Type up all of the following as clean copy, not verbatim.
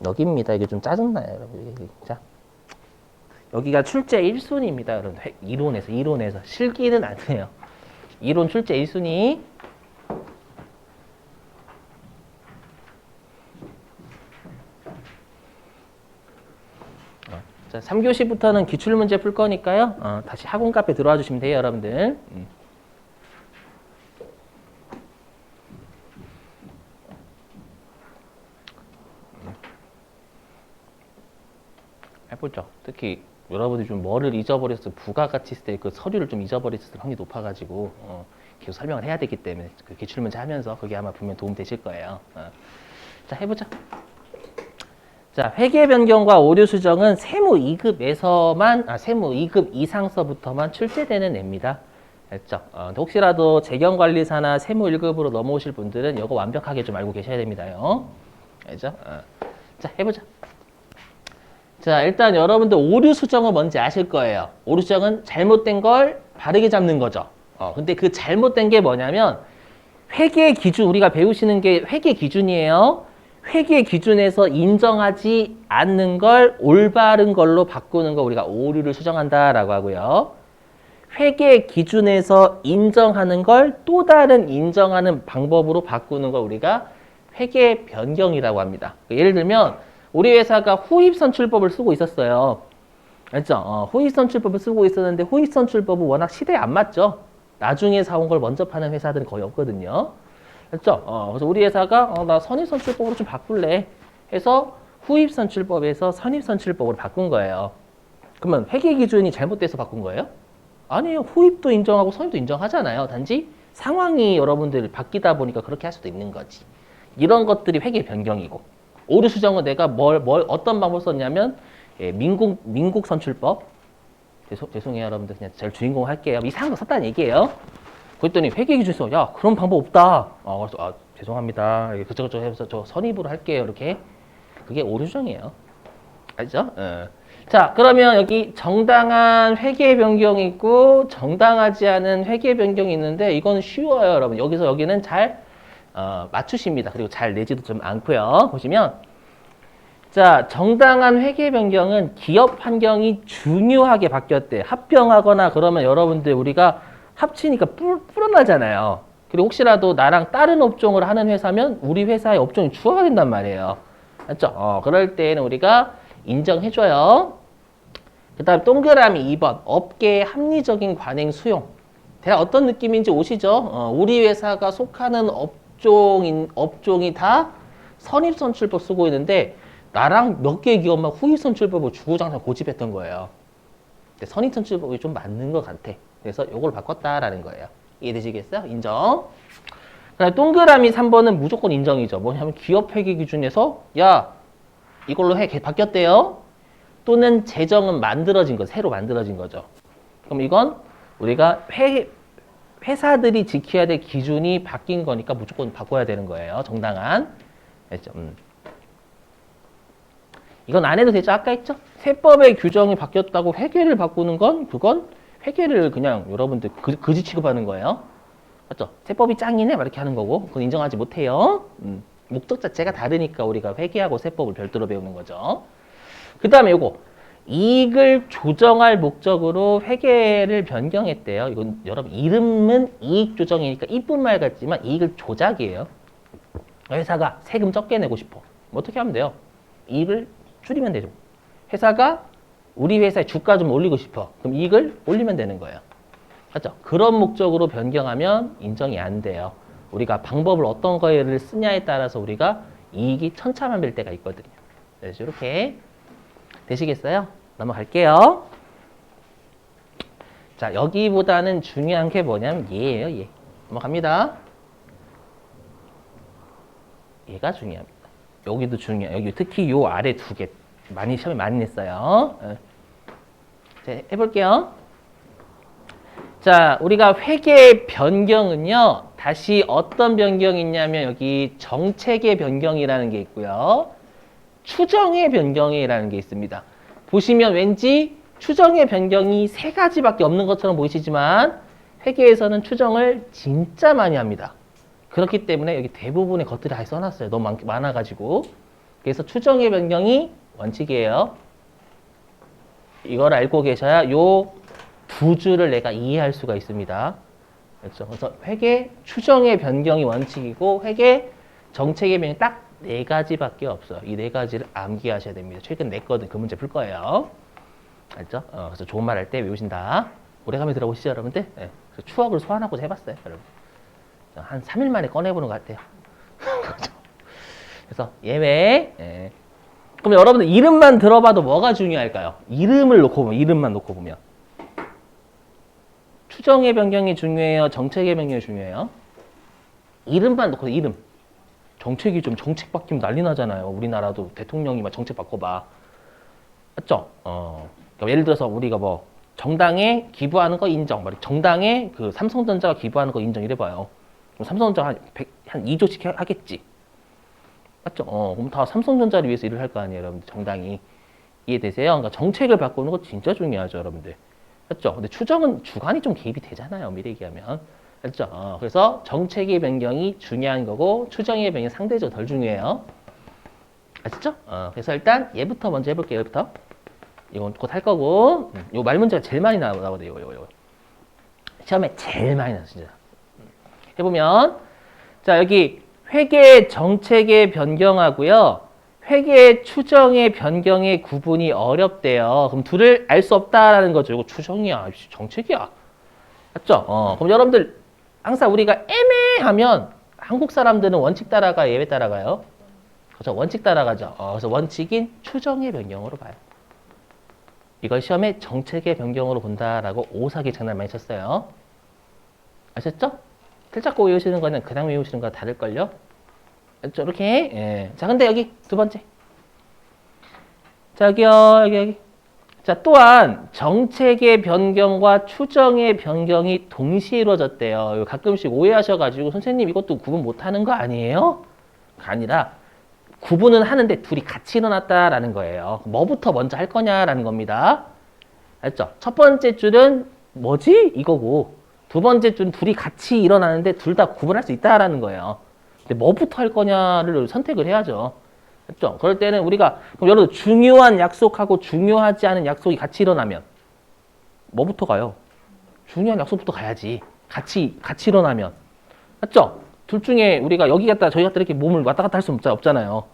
여기입니다. 이게 좀 짜증나요, 여러분. 자, 여기가 출제 1순위입니다, 여러분. 이론에서. 실기는 안 해요. 이론 출제 1순위. 자, 3교시부터는 기출문제 풀 거니까요. 다시 학원 카페 들어와 주시면 돼요, 여러분들. 해보죠. 특히 여러분들이 좀 뭐를 잊어버렸을 부가가치 있을 때 그 서류를 좀 잊어버렸을 확률이 높아가지고 계속 설명을 해야 되기 때문에 그 기출문제 하면서 그게 아마 분명 도움 되실 거예요. 자, 해보자. 자, 회계 변경과 오류 수정은 세무 2급에서만 세무 2급 이상서부터만 출제되는 애입니다. 알죠? 혹시라도 재경관리사나 세무 1급으로 넘어오실 분들은 이거 완벽하게 좀 알고 계셔야 됩니다요. 알죠? 자, 해보자. 자, 일단 여러분들 오류 수정은 뭔지 아실 거예요. 오류 수정은 잘못된 걸 바르게 잡는 거죠. 근데 그 잘못된 게 뭐냐면 회계 기준, 우리가 배우시는 게 회계 기준이에요. 회계 기준에서 인정하지 않는 걸 올바른 걸로 바꾸는 거 우리가 오류를 수정한다라고 하고요. 회계 기준에서 인정하는 걸 또 다른 인정하는 방법으로 바꾸는 걸 우리가 회계 변경이라고 합니다. 예를 들면 우리 회사가 후입선출법을 쓰고 있었어요. 알죠? 후입선출법을 쓰고 있었는데 후입선출법은 워낙 시대에 안 맞죠? 나중에 사온 걸 먼저 파는 회사들은 거의 없거든요. 그렇죠? 그래서 우리 회사가 나 선입선출법으로 좀 바꿀래 해서 후입선출법에서 선입선출법으로 바꾼 거예요. 그러면 회계 기준이 잘못돼서 바꾼 거예요? 아니에요. 후입도 인정하고 선입도 인정하잖아요. 단지 상황이 여러분들 바뀌다 보니까 그렇게 할 수도 있는 거지. 이런 것들이 회계 변경이고, 오류 수정은 내가 어떤 방법 썼냐면 민국 선출법. 죄송해요, 여러분들. 그냥 제 주인공 할게요. 이상한 거 썼다는 얘기예요. 그랬더니 회계 기준에서 야, 그런 방법 없다. 그래서 죄송합니다. 그쪽저쪽 해서 저 선입으로 할게요. 이렇게. 그게 오류 수정이에요. 알죠? 자, 그러면 여기 정당한 회계 변경이 있고 정당하지 않은 회계 변경이 있는데 이건 쉬워요, 여러분. 여기는 잘 맞추십니다. 그리고 잘 내지도 좀 않고요. 보시면 자, 정당한 회계 변경은 기업 환경이 중요하게 바뀌었대. 합병하거나 그러면 여러분들 우리가 합치니까 불어나잖아요. 그리고 혹시라도 나랑 다른 업종을 하는 회사면 우리 회사의 업종이 추가가 된단 말이에요. 맞죠? 그럴 때는 우리가 인정해줘요. 그 다음 동그라미 2번. 업계의 합리적인 관행 수용. 대략 어떤 느낌인지 오시죠? 우리 회사가 속하는 업종이 다 선입선출법 쓰고 있는데 나랑 몇 개의 기업만 후입선출법을 주구장창 고집했던 거예요. 근데 선입선출법이 좀 맞는 것 같아. 그래서 이걸 바꿨다라는 거예요. 이해되시겠어요? 인정. 그다음에 동그라미 3번은 무조건 인정이죠. 뭐냐면 기업 회계 기준에서 야 이걸로 바뀌었대요. 또는 재정은 새로 만들어진 거죠. 그럼 이건 우리가 회사들이 지켜야 될 기준이 바뀐 거니까 무조건 바꿔야 되는 거예요. 정당한. 알죠? 이건 안 해도 되죠. 아까 했죠? 세법의 규정이 바뀌었다고 회계를 바꾸는 건 그건 회계를 그냥 여러분들 그지 취급하는 거예요. 맞죠? 세법이 짱이네? 막 이렇게 하는 거고 그건 인정하지 못해요. 목적 자체가 다르니까 우리가 회계하고 세법을 별도로 배우는 거죠. 그 다음에 요거 이익을 조정할 목적으로 회계를 변경했대요. 이건 여러분 이름은 이익 조정이니까 이쁜 말 같지만 이익을 조작이에요. 회사가 세금 적게 내고 싶어. 어떻게 하면 돼요? 이익을 줄이면 되죠. 회사가 우리 회사의 주가 좀 올리고 싶어. 그럼 이익을 올리면 되는 거예요. 맞죠? 그런 목적으로 변경하면 인정이 안 돼요. 우리가 방법을 어떤 거를 쓰냐에 따라서 우리가 이익이 천차만별 때가 있거든요. 그래서 이렇게 되시겠어요? 넘어갈게요. 자, 여기보다는 중요한 게 뭐냐면 얘예요, 얘. 넘어갑니다. 얘가 중요합니다. 여기도 중요해요. 여기 특히 요 아래 두 개 시험에 많이 냈어요. 자, 해볼게요. 자, 우리가 회계 변경은요. 다시 어떤 변경이 있냐면 여기 정책의 변경이라는 게 있고요. 추정의 변경이라는 게 있습니다. 보시면 왠지 추정의 변경이 세 가지밖에 없는 것처럼 보이시지만 회계에서는 추정을 진짜 많이 합니다. 그렇기 때문에 여기 대부분의 것들이 다 써놨어요. 너무 많아가지고. 그래서 추정의 변경이 원칙이에요. 이걸 알고 계셔야 요 두 줄을 내가 이해할 수가 있습니다. 그렇죠? 그래서 회계 추정의 변경이 원칙이고 회계 정책의 변경이 딱 네 가지밖에 없어요. 이 네 가지를 암기하셔야 됩니다. 최근 냈거든. 그 문제 풀 거예요. 알죠? 그래서 좋은 말 할 때 외우신다. 오래감에 들어보시죠, 여러분들? 네. 추억을 소환하고 해봤어요, 여러분. 한 3일 만에 꺼내보는 것 같아요. 그래서 예외. 예. 그럼 여러분들 이름만 들어봐도 뭐가 중요할까요? 이름을 놓고 보면, 이름만 놓고 보면. 추정의 변경이 중요해요? 정책의 변경이 중요해요? 이름만 놓고, 이름. 정책이 좀 정책 바뀌면 난리 나잖아요. 우리나라도 대통령이 막 정책 바꿔봐. 맞죠? 그러니까 예를 들어서 우리가 뭐 정당에 기부하는 거 인정. 정당에 그 삼성전자가 기부하는 거 인정 이래봐요. 그럼 삼성전자가 한 2조씩 하겠지. 맞죠? 그럼 다 삼성전자를 위해서 일을 할 거 아니에요, 여러분들. 정당이. 이해되세요? 그러니까 정책을 바꾸는 거 진짜 중요하죠, 여러분들. 맞죠? 근데 추정은 주관이 좀 개입이 되잖아요, 미래 얘기하면. 맞죠? 그래서 정책의 변경이 중요한 거고 추정의 변경이 상대적으로 덜 중요해요. 아시죠? 그래서 일단 얘부터 먼저 해볼게요, 얘부터. 이건 곧 할 거고, 요 말 문제가 제일 많이 나오거든요, 요거. 시험에 제일 많이 나와요, 진짜. 해보면, 자, 여기 회계 정책의 변경하고요, 회계 추정의 변경의 구분이 어렵대요. 그럼 둘을 알 수 없다라는 거죠. 이거 추정이야, 정책이야. 맞죠? 그럼 여러분들, 항상 우리가 애매하면 한국 사람들은 원칙 따라가, 예외 따라가요? 그렇죠? 원칙 따라가죠. 그래서 원칙인 추정의 변경으로 봐요. 이걸 시험에 정책의 변경으로 본다라고 오사기 장난 많이 쳤어요. 아셨죠? 틀 잡고 외우시는 거는 그냥 외우시는 거랑 다를걸요? 그렇죠? 이렇게. 예. 자, 근데 여기 두 번째. 자, 여기요, 여기. 자, 또한 정책의 변경과 추정의 변경이 동시에 이루어졌대요. 가끔씩 오해하셔가지고 선생님 이것도 구분 못하는 거 아니에요? 아니라 구분은 하는데 둘이 같이 일어났다라는 거예요. 뭐부터 먼저 할 거냐라는 겁니다. 알죠? 첫 번째 줄은 뭐지? 이거고 두 번째 줄은 둘이 같이 일어나는데 둘 다 구분할 수 있다라는 거예요. 근데 뭐부터 할 거냐를 선택을 해야죠. 그렇죠? 그럴 때는 우리가 그럼 여러분 중요한 약속하고 중요하지 않은 약속이 같이 일어나면 뭐부터 가요? 중요한 약속부터 가야지. 같이 일어나면. 맞죠? 둘 중에 우리가 여기 갔다 저기 갔다 이렇게 몸을 왔다 갔다 할 수 없잖아요.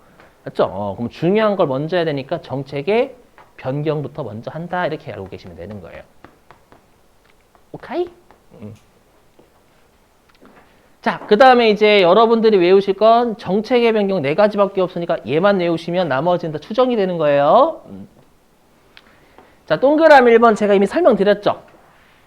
맞죠? 그럼 중요한 걸 먼저 해야 되니까 정책의 변경부터 먼저 한다. 이렇게 알고 계시면 되는 거예요. 오케이? 자, 그 다음에 이제 여러분들이 외우실 건 정책의 변경 네 가지밖에 없으니까 얘만 외우시면 나머지는 다 추정이 되는 거예요. 자, 동그라미 1번 제가 이미 설명드렸죠?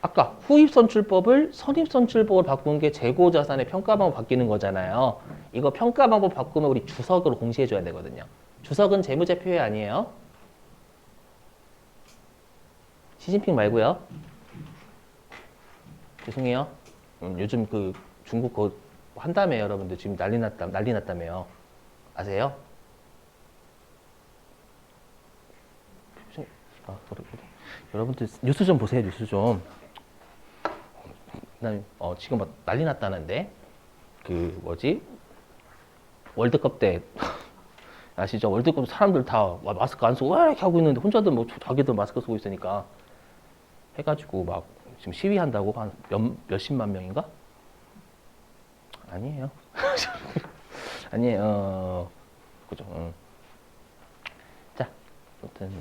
아까 후입선출법을 선입선출법으로 바꾼 게 재고자산의 평가방법 바뀌는 거잖아요. 이거 평가방법 바꾸면 우리 주석으로 공시해줘야 되거든요. 주석은 재무제표에 아니에요. 시진핑 말고요. 죄송해요. 요즘 그 중국 그거 한다며 여러분들 지금 난리 났다며요. 아세요? 여러분들 뉴스 좀 보세요. 뉴스 좀. 지금 막 난리 났다는데 그 뭐지? 월드컵 때 아시죠? 월드컵 사람들 다 마스크 안 쓰고 와 이렇게 하고 있는데 혼자들 뭐 자기들 마스크 쓰고 있으니까 해가지고 막 지금 시위한다고 한 몇십만 명인가? 아니에요. 아니에요. 그죠? 자, 아무튼.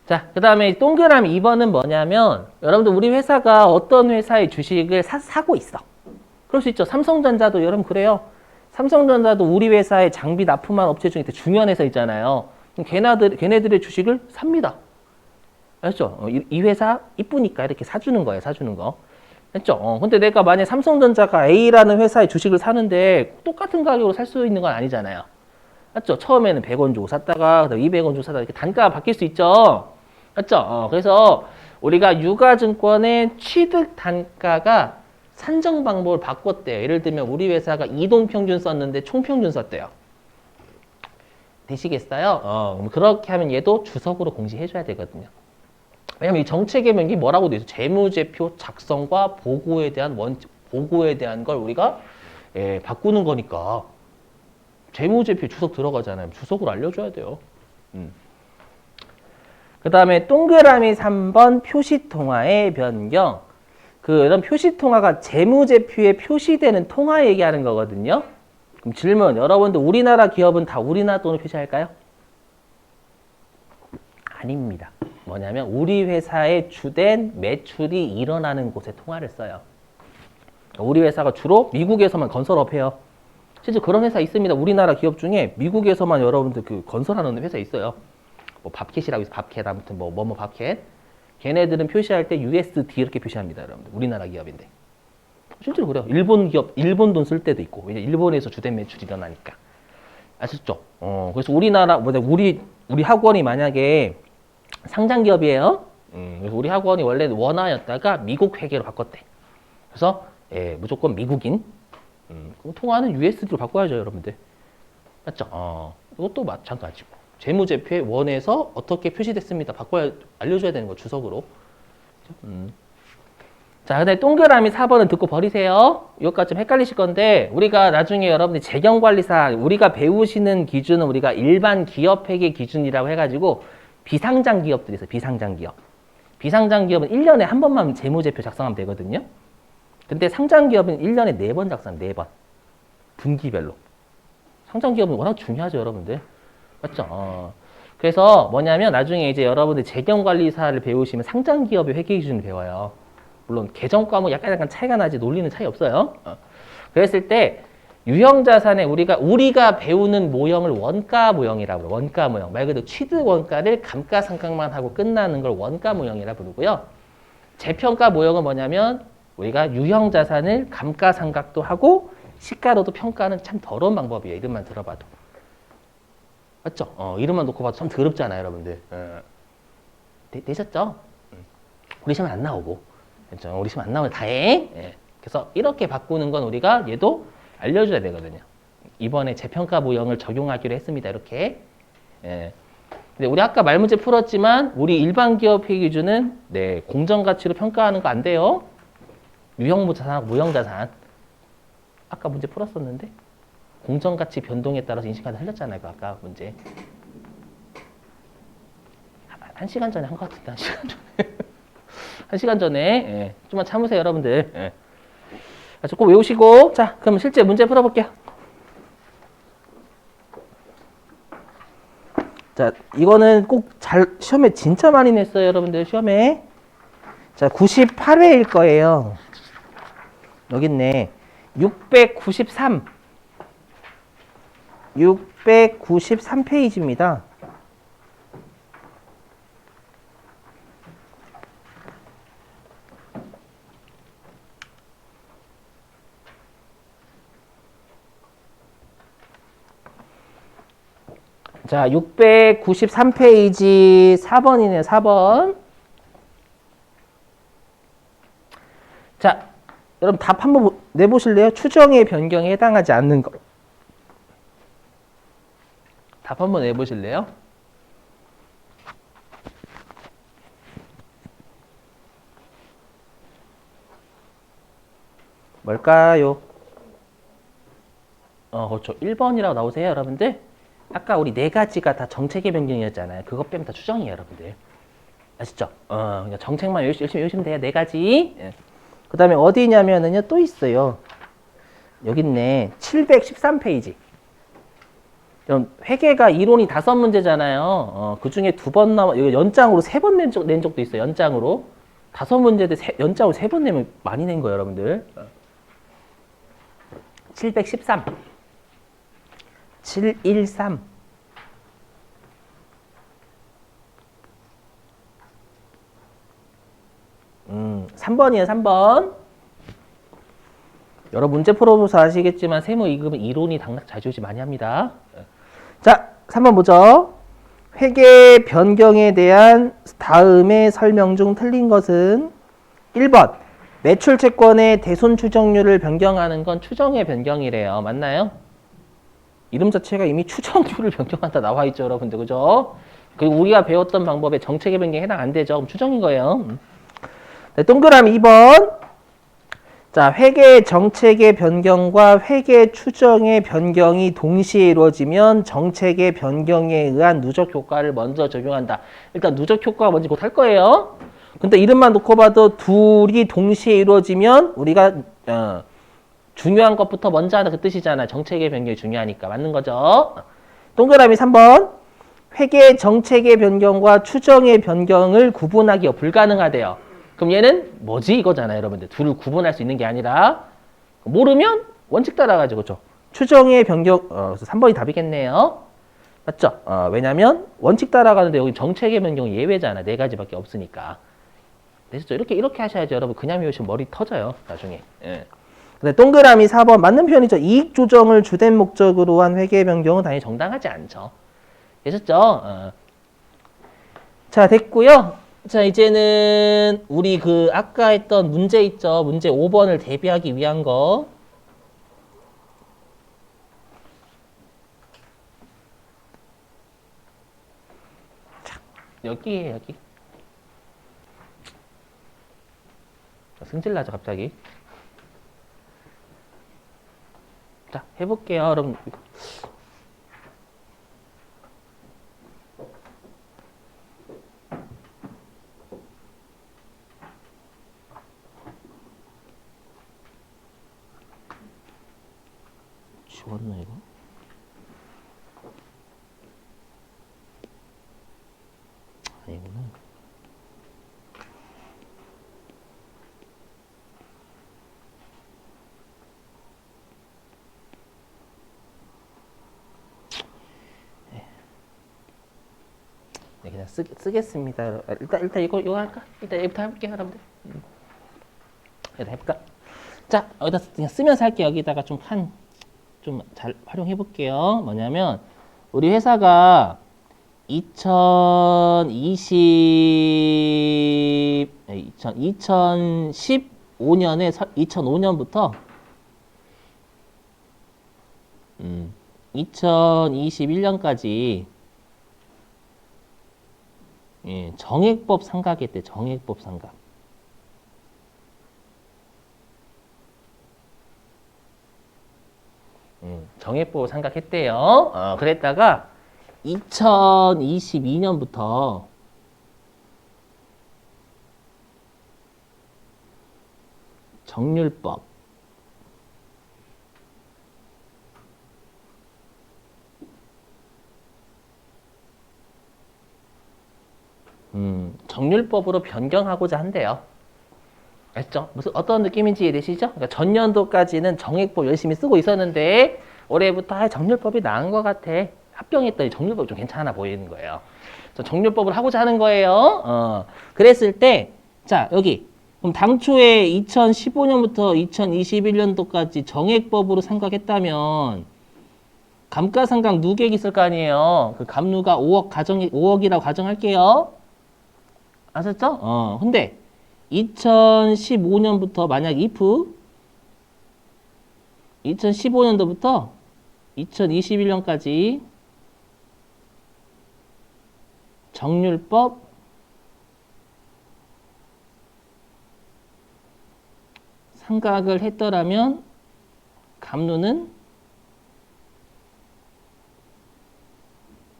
자, 그 다음에 동그라미 2번은 뭐냐면 여러분들 우리 회사가 어떤 회사의 주식을 사고 있어. 그럴 수 있죠. 삼성전자도 여러분 그래요. 삼성전자도 우리 회사의 장비 납품한 업체 중에 중요한 회사 있잖아요. 걔네들의 주식을 삽니다. 알았죠? 이 회사 이쁘니까 이렇게 사주는 거예요. 사주는 거. 했죠? 근데 내가 만약 삼성전자가 A라는 회사의 주식을 사는데 똑같은 가격으로 살 수 있는 건 아니잖아요. 맞죠? 처음에는 100원 주고 샀다가 200원 주고 샀다가 이렇게 단가가 바뀔 수 있죠? 맞죠? 그래서 우리가 유가증권의 취득 단가가 산정 방법을 바꿨대요. 예를 들면 우리 회사가 이동평균 썼는데 총평균 썼대요. 되시겠어요? 그렇게 하면 얘도 주석으로 공시해줘야 되거든요. 왜냐면 이 정책의 명기 뭐라고 돼 있어? 재무제표 작성과 보고에 대한 걸 우리가 바꾸는 거니까 재무제표 주석 들어가잖아요. 주석으로 알려줘야 돼요. 그 다음에 동그라미 3번 표시통화의 변경. 이런 표시통화가 재무제표에 표시되는 통화 얘기하는 거거든요. 그럼 질문, 여러분들 우리나라 기업은 다 우리나라 돈을 표시할까요? 아닙니다. 뭐냐면 우리 회사의 주된 매출이 일어나는 곳에 통화를 써요. 우리 회사가 주로 미국에서만 건설업해요. 실제 그런 회사 있습니다. 우리나라 기업 중에 미국에서만 여러분들 건설하는 회사 있어요. 뭐 밥캣이라고 해서 밥캣, 아무튼 뭐뭐 밥캣. 걔네들은 표시할 때 USD 이렇게 표시합니다, 여러분들. 우리나라 기업인데. 실제로 그래요. 일본 기업, 일본 돈 쓸 때도 있고. 왜냐 일본에서 주된 매출이 일어나니까. 아셨죠? 그래서 우리나라, 우리 학원이 만약에 상장 기업이에요. 그래서 우리 학원이 원래 원화였다가 미국 회계로 바꿨대. 그래서 무조건 미국인. 그럼 통화는 USD로 바꿔야죠, 여러분들. 맞죠? 이것도 마찬가지고. 재무제표에 원에서 어떻게 표시됐습니다. 알려줘야 되는 거, 주석으로. 자, 그 다음에 동그라미 4번은 듣고 버리세요. 이것까지 좀 헷갈리실 건데, 우리가 나중에 여러분들 재경관리사, 우리가 배우시는 기준은 우리가 일반 기업 회계 기준이라고 해가지고, 비상장 기업들이 있어요, 비상장 기업. 비상장 기업은 1년에 한 번만 재무제표 작성하면 되거든요. 근데 상장 기업은 1년에 4번 작성하면 4번. 분기별로. 상장 기업은 워낙 중요하죠, 여러분들. 맞죠? 그래서 뭐냐면 나중에 이제 여러분들 재경관리사를 배우시면 상장 기업의 회계 기준을 배워요. 물론 계정 과목 약간 차이가 나지 논리는 차이 없어요. 그랬을 때 유형자산에 우리가 배우는 모형을 원가 모형이라고 해요. 원가 모형. 말 그대로 취득 원가를 감가상각만 하고 끝나는 걸 원가 모형이라 부르고요. 재평가 모형은 뭐냐면 우리가 유형자산을 감가상각도 하고 시가로도 평가하는 참 더러운 방법이에요. 이름만 들어봐도. 맞죠? 이름만 놓고 봐도 참 더럽잖아요, 여러분들. 되셨죠? 우리 시험은 안 나오고. 그렇죠? 우리 시험 안 나오면 다행. 그래서 이렇게 바꾸는 건 우리가 얘도 알려줘야 되거든요. 이번에 재평가 모형을 적용하기로 했습니다. 이렇게. 근데 우리 아까 말문제 풀었지만 우리 일반 기업 회계 기준은 공정가치로 평가하는 거 안 돼요. 유형자산하고 무형자산. 아까 문제 풀었었는데. 공정가치 변동에 따라서 인식하다 흘렸잖아요. 아까 문제. 1시간 전에 한 것 같은데. 1시간 전에. 1시간 전에. 좀만 참으세요, 여러분들. 꼭 외우시고. 자, 그럼 실제 문제 풀어볼게요. 자, 이거는 꼭 시험에 진짜 많이 냈어요, 여러분들. 시험에. 자, 98회일 거예요. 여기 있네. 693페이지입니다. 자, 693페이지 4번이네요, 4번. 자, 여러분 답 한번 내보실래요? 추정의 변경에 해당하지 않는 거. 답 한번 내보실래요? 뭘까요? 그렇죠. 1번이라고 나오세요, 여러분들. 아까 우리 4가지가 다 정책의 변경이었잖아요. 그것 빼면 다 추정이에요, 여러분들. 아시죠? 그냥 정책만 열심히 외우시면 돼요. 4가지. 그 다음에 어디냐면은요, 또 있어요. 여기 있네. 713페이지. 회계가 이론이 5문제잖아요. 그 중에 2번 연장으로 3번 낸 적도 있어요. 연장으로. 5문제인데 연장으로 3번 내면 많이 낸 거예요, 여러분들. 713. 713. 음, 3번이에요, 3번. 여러 문제 풀어보서 아시겠지만 세무 2급은 이론이 당락 자주지 많이 합니다. 자, 3번 보죠. 회계 변경에 대한 다음의 설명 중 틀린 것은 1번. 매출 채권의 대손 추정률을 변경하는 건 추정의 변경이래요. 맞나요? 이름 자체가 이미 추정률을 변경한다 나와 있죠, 여러분들. 그죠? 그리고 우리가 배웠던 방법에 정책의 변경에 해당 안 되죠. 그럼 추정인 거예요. 네, 동그라미 2번. 자, 회계 정책의 변경과 회계 추정의 변경이 동시에 이루어지면 정책의 변경에 의한 누적 효과를 먼저 적용한다. 일단 누적 효과가 뭔지 곧 할 거예요. 근데 이름만 놓고 봐도 둘이 동시에 이루어지면 우리가 중요한 것부터 먼저 하는 그 뜻이잖아. 정책의 변경이 중요하니까. 맞는 거죠? 동그라미 3번. 회계 정책의 변경과 추정의 변경을 구분하기 불가능하대요. 그럼 얘는 뭐지 이거잖아요, 여러분들. 둘을 구분할 수 있는 게 아니라 모르면 원칙 따라가지고 그렇죠. 추정의 변경 그래서 3번이 답이겠네요. 맞죠? 왜냐면 원칙 따라가는데 여기 정책의 변경이 예외잖아. 네 가지밖에 없으니까. 됐죠? 이렇게 하셔야죠, 여러분. 그냥 외우시면 머리 터져요, 나중에. 예. 근데 동그라미 4번 맞는 표현이죠. 이익 조정을 주된 목적으로 한 회계 변경은 당연히 정당하지 않죠. 되셨죠? 자, 됐고요. 자, 이제는 우리 그 아까 했던 문제 있죠. 문제 5번을 대비하기 위한 거. 자, 여기에요, 여기. 승질나죠, 갑자기. 자, 해볼게요, 여러분. 지웠나 이거? 아니구나. 네, 그냥 쓰겠습니다. 일단 이거 할까? 일단 얘부터 해볼게요, 여러분들. 일단 해볼까? 자, 여기다 그냥 쓰면서 할게요. 여기다가 좀 잘 활용해 볼게요. 뭐냐면 우리 회사가 2015년에 2005년부터 2021년까지 정액법 상각했대. 정액법 상각. 정액법 상각했대요. 그랬다가 2022년부터 정률법 정률법으로 변경하고자 한대요. 알죠? 무슨 어떤 느낌인지 이해되시죠? 그러니까 전년도까지는 정액법 열심히 쓰고 있었는데 올해부터 정률법이 나은 것 같아. 합병했더니 정률법이 좀 괜찮아 보이는 거예요. 그래서 정률법을 하고자 하는 거예요. 그랬을 때, 자, 여기. 그럼 당초에 2015년부터 2021년도까지 정액법으로 상각했다면 감가상각 누계획 있을 거 아니에요. 그 감누가 5억이라고 가정할게요. 아셨죠? 근데 2015년부터 만약 if 2015년도부터 2021년까지 정률법 상각을 했더라면 감누는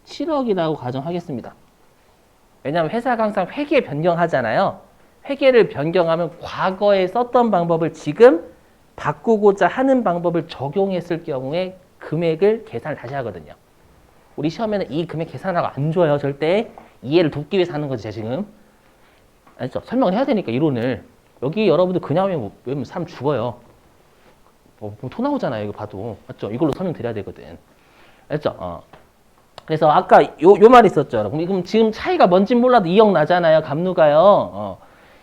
7억이라고 가정하겠습니다. 왜냐하면 회사가 항상 회계 변경하잖아요. 회계를 변경하면 과거에 썼던 방법을 지금 바꾸고자 하는 방법을 적용했을 경우에 금액을 계산을 다시 하거든요. 우리 시험에는 이 금액 계산하고 안 줘요. 절대. 이해를 돕기 위해서 하는 거지, 지금. 알죠? 설명을 해야 되니까, 이론을. 여기 여러분들 그냥 외우면 사람 죽어요. 토 나오잖아요, 이거 봐도. 맞죠? 이걸로 설명드려야 되거든. 알죠? 그래서 아까 요 말 있었죠, 여러분. 그럼 지금 차이가 뭔진 몰라도 2억 나잖아요, 감누가요.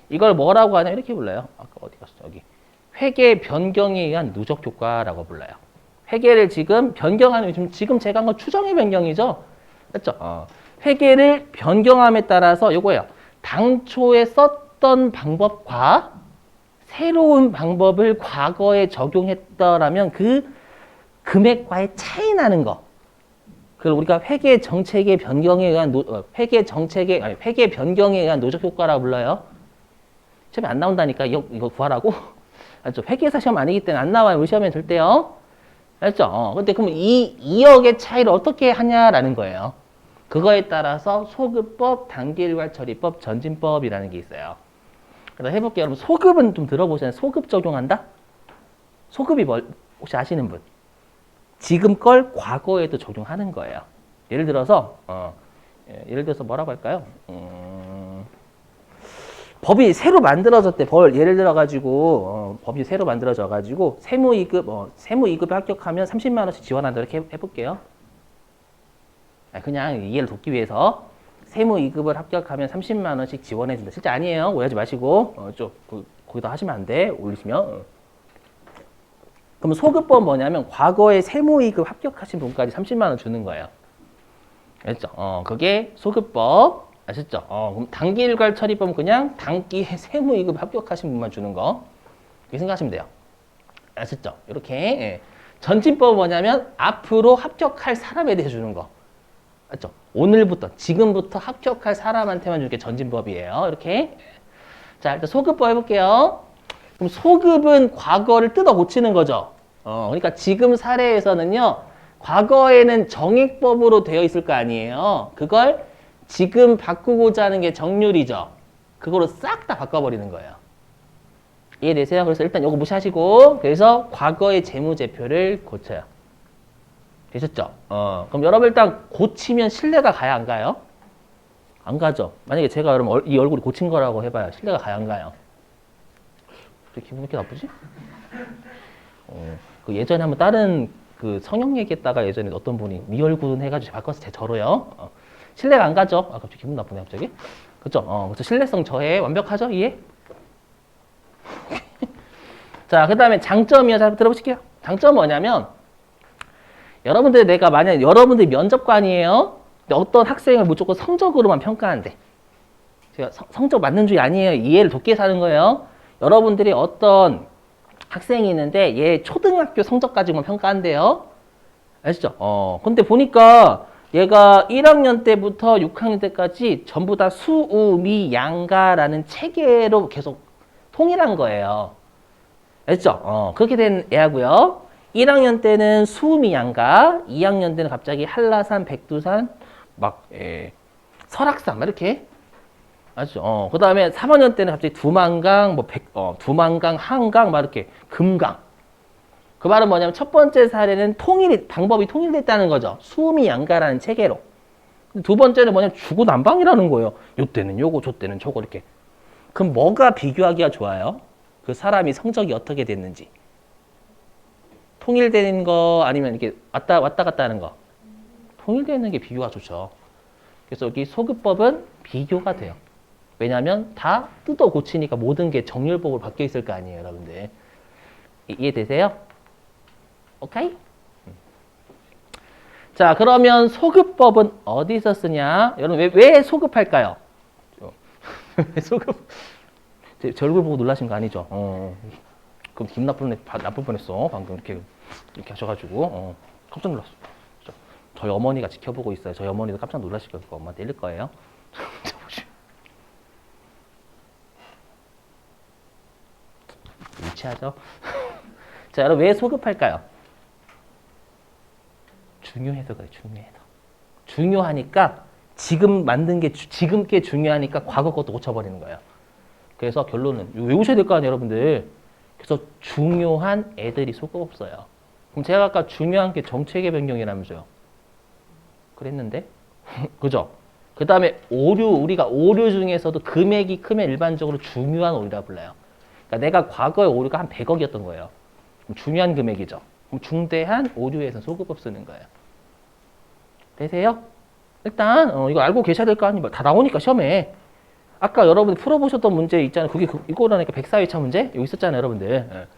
이걸 뭐라고 하냐, 이렇게 불러요. 아까 어디 갔어, 여기. 회계 변경에 의한 누적 효과라고 불러요. 회계를 지금 변경하는, 지금 제가 한 건 추정의 변경이죠? 맞죠? 회계를 변경함에 따라서 요거예요. 당초에 썼던 방법과 새로운 방법을 과거에 적용했더라면 그 금액과의 차이 나는 거. 그걸 우리가 회계 정책의 변경에 의한 회계 변경에 의한 누적 효과라고 불러요. 시험에 안 나온다니까 이거 구하라고. 알죠? 회계사 시험 아니기 때문에 안 나와요. 우리 시험에 절대요. 알죠? 근데 그럼 이 2억의 차이를 어떻게 하냐라는 거예요. 그거에 따라서 소급법, 단기일괄처리법, 전진법이라는 게 있어요. 그래서 해볼게요. 여러분 소급은 좀 들어보셨나요? 소급 적용한다? 소급이 혹시 아시는 분? 지금 걸 과거에도 적용하는 거예요. 예를 들어서 예를 들어서 뭐라고 할까요? 법이 새로 만들어졌대. 예를 들어 가지고 법이 새로 만들어져 가지고 세무이급에 합격하면 30만 원씩 지원한다. 이렇게 해볼게요. 그냥 이해를 돕기 위해서 세무이급을 합격하면 30만 원씩 지원해준다. 실제 아니에요. 오해하지 마시고 거기다 하시면 안 돼. 올리시면. 그럼 소급법은 뭐냐면 과거에 세무이급 합격하신 분까지 30만 원 주는 거예요. 알죠? 그게 소급법. 아셨죠? 그럼 단기일괄 처리법은 그냥 단기에 세무이급 합격하신 분만 주는 거. 이렇게 생각하시면 돼요. 아셨죠? 이렇게. 예. 전진법은 뭐냐면 앞으로 합격할 사람에 대해 주는 거. 맞죠? 오늘부터, 지금부터 합격할 사람한테만 주는 게 전진법이에요. 이렇게. 자, 일단 소급법 해볼게요. 그럼 소급은 과거를 뜯어 고치는 거죠. 그러니까 지금 사례에서는요, 과거에는 정액법으로 되어 있을 거 아니에요. 그걸 지금 바꾸고자 하는 게 정률이죠. 그거로 싹 다 바꿔버리는 거예요. 이해되세요? 그래서 일단 이거 무시하시고, 그래서 과거의 재무제표를 고쳐요. 되셨죠? 그럼 여러분 일단 고치면 신뢰가 가야 안 가요? 안 가죠. 만약에 제가 여러분 이 얼굴이 고친 거라고 해봐요. 신뢰가 가야 안 가요? 기분이 이렇게 나쁘지? 그 예전에 한번 다른 그 성형 얘기했다가 예전에 어떤 분이 네 얼굴은 해가지고 바꿔서 제 저로요. 신뢰가 안 가죠? 갑자기 기분 나쁘네 갑자기. 그렇죠? 그래서 신뢰성 저해 완벽하죠? 이해? 자, 그 다음에 장점이요. 잘 들어보실게요. 장점은 뭐냐면 여러분들 내가 만약 여러분들 면접관이에요. 근데 어떤 학생을 무조건 성적으로만 평가한대. 제가 성적 맞는 주의 아니에요. 이해를 돕기 위해서 하는 거예요. 여러분들이 어떤 학생이 있는데 얘 초등학교 성적 가지고만 평가한대요. 아시죠? 근데 보니까 얘가 1학년 때부터 6학년 때까지 전부 다 수, 우, 미, 양가라는 체계로 계속 통일한 거예요. 아시죠? 그렇게 된 애하고요. 1학년 때는 수, 미, 양가, 2학년 때는 갑자기 한라산, 백두산, 설악산 막 이렇게. 아시죠? 그 다음에 3학년 때는 갑자기 두만강, 두만강, 한강, 막 이렇게, 금강. 그 말은 뭐냐면 첫 번째 사례는 방법이 통일됐다는 거죠. 수미 양가라는 체계로. 두 번째는 뭐냐면 주구난방이라는 거예요. 요 때는 요거, 저 때는 저거 이렇게. 그럼 뭐가 비교하기가 좋아요? 그 사람이 성적이 어떻게 됐는지. 통일되는 거 아니면 이렇게 왔다 갔다 하는 거. 통일되는 게 비교가 좋죠. 그래서 여기 소급법은 비교가 돼요. 왜냐하면 다 뜯어 고치니까 모든 게 정렬법으로 바뀌어 있을 거 아니에요, 여러분들. 이해되세요? 오케이? 자, 그러면 소급법은 어디서 쓰냐? 여러분, 왜 소급할까요? 왜 소급? 제 얼굴 보고 놀라신 거 아니죠? 그럼 기분 나쁠 뻔했어. 방금 이렇게 하셔가지고. 깜짝 놀랐어. 저희 어머니가 지켜보고 있어요. 저희 어머니도 깜짝 놀라실 거예요. 엄마 때릴 거예요. 유치하죠? 자, 여러분 왜 소급할까요? 중요해서 그래, 중요해서. 중요하니까 지금 만든 게 지금 게 중요하니까 과거 것도 고쳐버리는 거예요. 그래서 결론은 외우셔야 될 거 아니에요, 여러분들. 그래서 중요한 애들이 소급 없어요. 그럼 제가 아까 중요한 게 정체계 변경이라면서요. 그랬는데, 그죠? 그 다음에 우리가 오류 중에서도 금액이 크면 일반적으로 중요한 오류라 불러요. 그러니까 내가 과거에 오류가 한 100억이었던 거예요. 그럼 중요한 금액이죠. 그럼 중대한 오류에서 소급법 쓰는 거예요. 되세요? 일단 이거 알고 계셔야 될 거 아니에요. 다 나오니까 시험에. 아까 여러분이 풀어보셨던 문제 있잖아요. 그게 이거라니까 104회차 문제? 여기 있었잖아요, 여러분들.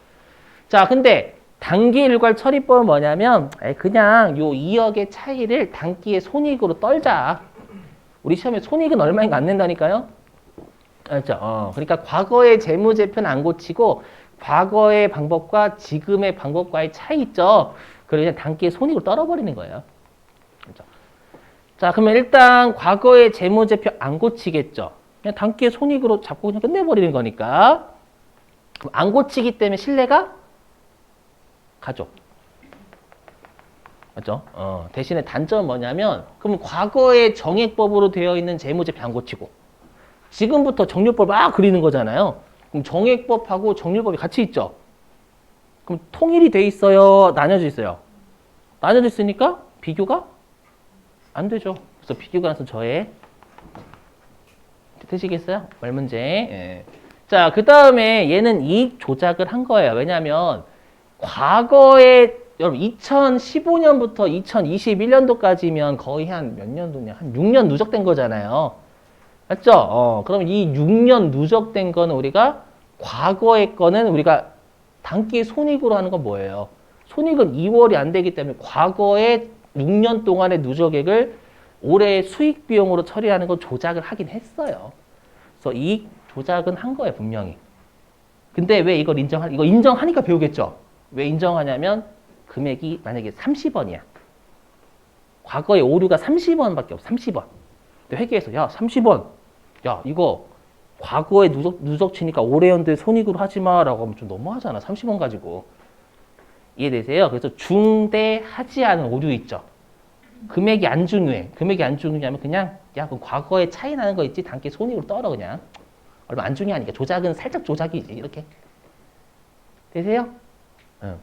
자, 근데 단기 일괄 처리법은 뭐냐면 그냥 요 2억의 차이를 단기의 손익으로 떨자. 우리 시험에 손익은 얼마인가 안 낸다니까요? 알죠? 그러니까 과거의 재무제표는 안 고치고 과거의 방법과 지금의 방법과의 차이 있죠? 그래서 단기의 손익으로 떨어버리는 거예요. 그렇죠? 자, 그러면 일단 과거의 재무제표 안 고치겠죠? 그냥 단기의 손익으로 잡고 그냥 끝내버리는 거니까. 그럼 안 고치기 때문에 신뢰가 가죠. 맞죠? 대신에 단점은 뭐냐면, 그럼 과거의 정액법으로 되어 있는 재무제표 안 고치고, 지금부터 정률법 막 그리는 거잖아요. 그럼 정액법하고 정률법이 같이 있죠? 그럼 통일이 돼 있어요? 나뉘어져 있어요? 나뉘어져 있으니까 비교가 안 되죠. 그래서 비교가 나서 저의 되시겠어요? 말 문제. 예. 자, 그 다음에 얘는 이익 조작을 한 거예요. 왜냐하면 과거에 여러분 2015년부터 2021년도까지면 거의 한 몇 년도냐? 한 6년 누적된 거잖아요. 맞죠? 그럼 이 6년 누적된 거는 우리가 과거의 거는 우리가 단기 손익으로 하는 건 뭐예요? 손익은 2월이 안 되기 때문에 과거의 6년 동안의 누적액을 올해 수익 비용으로 처리하는 건 조작을 하긴 했어요. 그래서 이익 조작은 한 거예요, 분명히. 근데 왜 이걸 이거 인정하니까 배우겠죠? 왜 인정하냐면 금액이 만약에 30원이야. 과거의 오류가 30원밖에 없어. 30원. 근데 회계에서 야 30원. 야 이거 과거에 누적치니까 올해 연도에 손익으로 하지 마라고 하면 좀 너무하잖아. 30원 가지고. 이해되세요? 그래서 중대하지 않은 오류 있죠. 금액이 안 중요해. 금액이 안 중요하면 그냥 야 그럼 과거에 차이 나는 거 있지. 단기 손익으로 떨어 그냥. 얼마 안 중요하니까. 조작은 살짝 조작이지. 이렇게. 되세요? 응.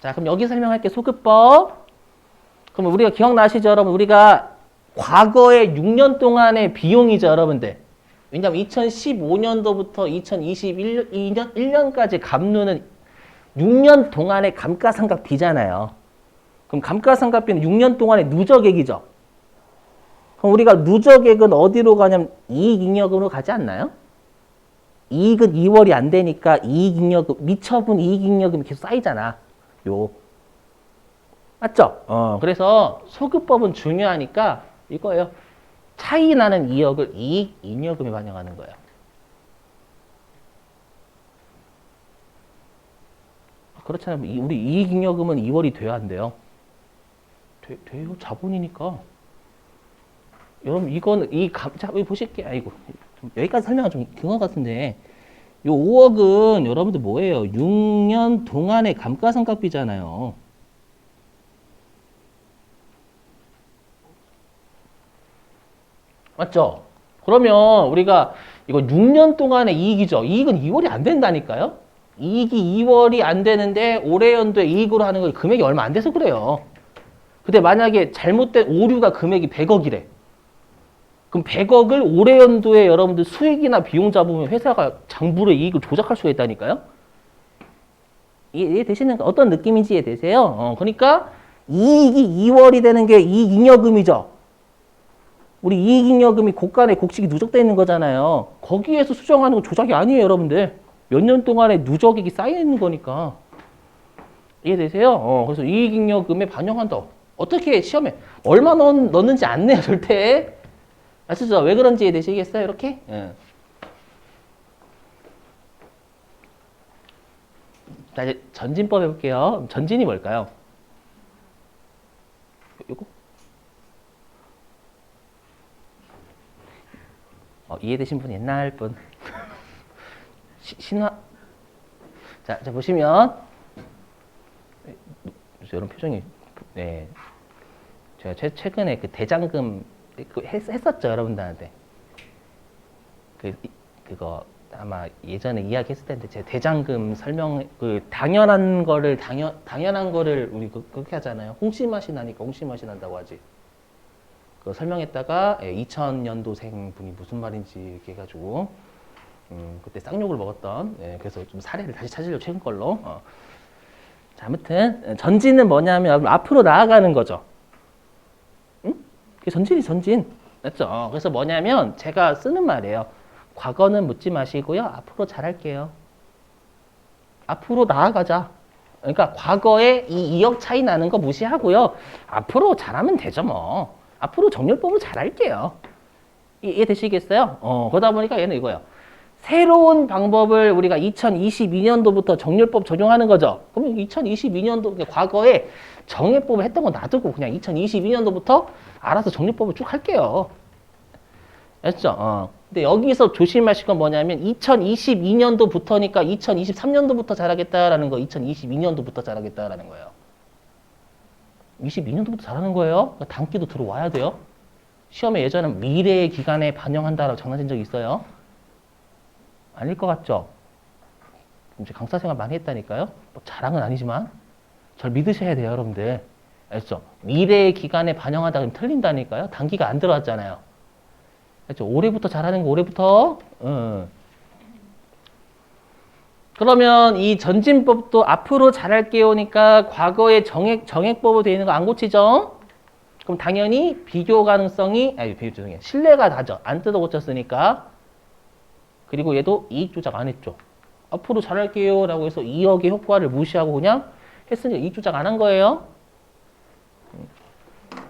자 그럼 여기 설명할게. 소급법. 그럼 우리가 기억나시죠 여러분? 우리가 과거의 6년 동안의 비용이죠 여러분들. 왜냐하면 2015년도부터 2021년 1년까지 갚는 6년 동안의 감가상각비잖아요. 그럼 감가상각비는 6년 동안의 누적액이죠. 그럼 우리가 누적액은 어디로 가냐면 이익잉여금으로 가지 않나요? 이익은 2월이 안 되니까 이익잉여금, 미처분 이익잉여금이 계속 쌓이잖아. 맞죠? 그래서 소급법은 중요하니까 이거예요. 차이 나는 2억을 이익잉여금에 반영하는 거예요. 그렇잖아요. 우리 이익잉여금은 2월이 돼야 한대요. 돼요. 자본이니까. 여러분 이거는 자 여기 보실게요. 아이고 여기까지 설명은 좀 긴 것 같은데 요 5억은 여러분들 뭐예요? 6년 동안의 감가상각비잖아요. 맞죠? 그러면 우리가 이거 6년 동안의 이익이죠. 이익은 2월이 안 된다니까요. 이익이 2월이 안 되는데 올해 연도에 이익으로 하는 거 금액이 얼마 안 돼서 그래요. 근데 만약에 잘못된 오류가 금액이 100억이래. 그럼 100억을 올해 연도에 여러분들 수익이나 비용 잡으면 회사가 장부의 이익을 조작할 수가 있다니까요. 이해되시는 거 어떤 느낌인지 이해되세요? 그러니까 이익이 2월이 되는 게 이익잉여금이죠. 우리 이익잉여금이 곡간에 곡식이 누적되어 있는 거잖아요. 거기에서 수정하는 건 조작이 아니에요, 여러분들. 몇 년 동안의 누적액이 쌓여 있는 거니까. 이해되세요? 그래서 이익잉여금에 반영한다. 어떻게 시험에 얼마 넣는지 안 내요, 절대. 아시죠? 왜 그런지 이해되시겠어요, 이렇게? 예. 자, 이제 전진법 해볼게요. 전진이 뭘까요? 요거? 이해되신 분 옛날 분. 신화. 자, 보시면. 이런 표정이, 네. 제가 최근에 그 대장금 했었죠, 여러분들한테. 그거 아마 예전에 이야기했을 텐데, 제가 대장금 당연한 거를 우리 그렇게 하잖아요. 홍시 맛이 나니까 홍시 맛이 난다고 하지. 그거 설명했다가 2000년도생 분이 무슨 말인지 이렇게 해가지고 그때 쌍욕을 먹었던 그래서 좀 사례를 다시 찾으려고 최근 걸로 자, 아무튼 전진은 뭐냐면 앞으로 나아가는 거죠. 응? 그게 전진이 전진 맞죠? 그래서 뭐냐면 제가 쓰는 말이에요. 과거는 묻지 마시고요. 앞으로 잘할게요. 앞으로 나아가자. 그러니까 과거에 이 2억 차이 나는 거 무시하고요. 앞으로 잘하면 되죠 뭐. 앞으로 정렬법으로 잘할게요. 이해되시겠어요? 그러다 보니까 얘는 이거예요. 새로운 방법을 우리가 2022년도부터 정렬법 적용하는 거죠. 그러면 2022년도 과거에 정액법을 했던 거 놔두고 그냥 2022년도부터 알아서 정렬법을 쭉 할게요. 알죠? 근데 여기서 조심하실 건 뭐냐면 2022년도부터니까 2023년도부터 잘하겠다라는 거, 2022년도부터 잘하겠다라는 거예요. 22년도부터 잘하는 거예요. 그러니까 단기도 들어와야 돼요. 시험에 예전에 미래의 기간에 반영한다라고 장난친 적 있어요? 아닐 것 같죠? 이제 강사 생활 많이 했다니까요. 뭐 자랑은 아니지만 절 믿으셔야 돼요, 여러분들. 알죠? 미래의 기간에 반영하다 그러면 틀린다니까요. 단기가 안 들어왔잖아요. 알죠? 올해부터 잘하는 거 올해부터. 그러면 이 전진법도 앞으로 잘할게요니까 과거에 정액법으로 되어 있는 거 안 고치죠? 그럼 당연히 비교 가능성이, 죄송해요. 신뢰가 다죠. 안 뜯어 고쳤으니까. 그리고 얘도 이익 조작 안 했죠. 앞으로 잘할게요 라고 해서 2억의 효과를 무시하고 그냥 했으니까 이익 조작 안 한 거예요.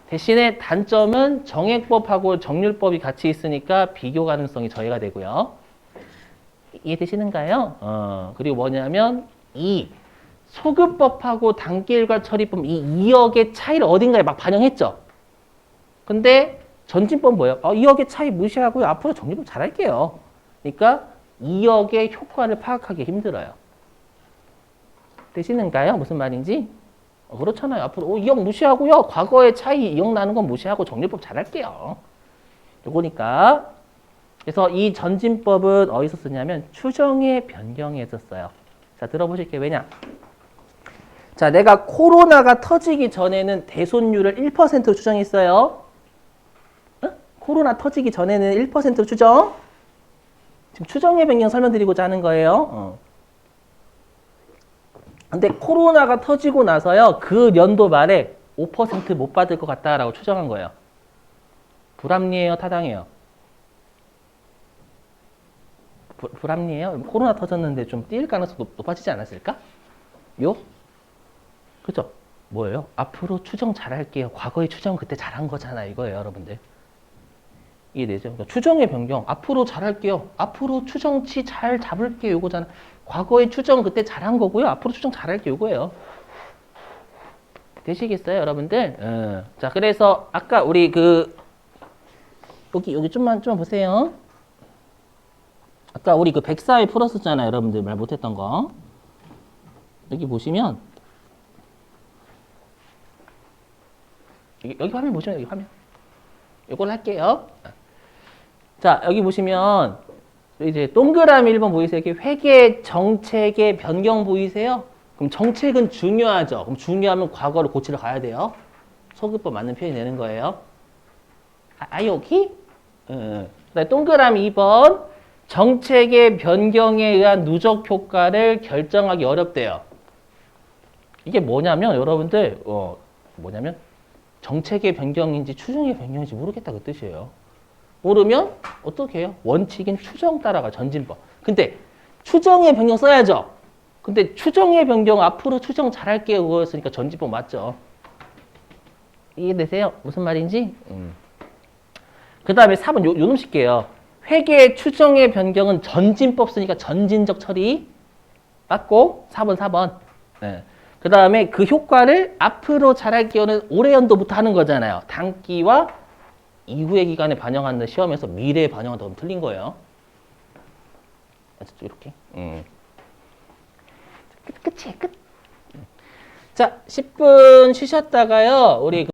대신에 단점은 정액법하고 정률법이 같이 있으니까 비교 가능성이 저해가 되고요. 이해되시는가요? 그리고 뭐냐면 이 소급법하고 단기일괄 처리법 이 2억의 차이를 어딘가에 막 반영했죠. 근데 전진법 뭐예요? 2억의 차이 무시하고요. 앞으로 정리법 잘할게요. 그러니까 2억의 효과를 파악하기 힘들어요. 되시는가요? 무슨 말인지? 그렇잖아요. 앞으로 2억 무시하고요. 과거의 차이 2억 나는 건 무시하고 정리법 잘할게요. 요거니까. 그래서 이 전진법은 어디서 쓰냐면 추정의 변경에서 써요. 자, 들어보실게요. 왜냐? 자, 내가 코로나가 터지기 전에는 대손율을 1%로 추정했어요. 코로나 터지기 전에는 1%로 추정. 지금 추정의 변경 설명드리고자 하는 거예요. 근데 코로나가 터지고 나서요. 그 연도 말에 5% 못 받을 것 같다라고 추정한 거예요. 불합리해요? 타당해요? 불합리해요? 코로나 터졌는데 좀 뛸 가능성이 높아지지 않았을까? 그죠? 뭐예요? 앞으로 추정 잘할게요. 과거의 추정 그때 잘한 거잖아 이거예요, 여러분들. 이해되죠? 그러니까 추정의 변경. 앞으로 잘할게요. 앞으로 추정치 잘 잡을게요. 요거잖아. 과거의 추정 그때 잘한 거고요. 앞으로 추정 잘할게요. 요거예요. 되시겠어요, 여러분들? 자, 그래서 아까 우리 여기 좀만 보세요. 아까 우리 그 104회 풀었었잖아요. 여러분들 말 못했던 거. 여기 보시면 여기 화면 보시면 여기 화면. 이걸 할게요. 자, 여기 보시면 이제 동그라미 1번 보이세요? 이렇게 회계 정책의 변경 보이세요? 그럼 정책은 중요하죠. 그럼 중요하면 과거를 고치러 가야 돼요. 소급법 맞는 표현 내는 거예요. 오케이? 동그라미 2번 정책의 변경에 의한 누적 효과를 결정하기 어렵대요. 이게 뭐냐면 여러분들 뭐냐면 정책의 변경인지 추정의 변경인지 모르겠다 그 뜻이에요. 모르면 어떻게 해요? 원칙인 추정 따라가 전진법. 근데 추정의 변경 써야죠. 근데 추정의 변경 앞으로 추정 잘할게요 그거였으니까 전진법 맞죠. 이해되세요? 무슨 말인지? 그 다음에 4번 요놈 쉴게요. 회계 추정의 변경은 전진법 쓰니까 전진적 처리 맞고 4번. 네. 그 다음에 그 효과를 앞으로 잘할게요는 올해 연도부터 하는 거잖아요. 단기와 이후의 기간에 반영하는 시험에서 미래에 반영한다고 하면 틀린 거예요. 이렇게. 끝이에요, 끝. 자, 10분 쉬셨다가요. 우리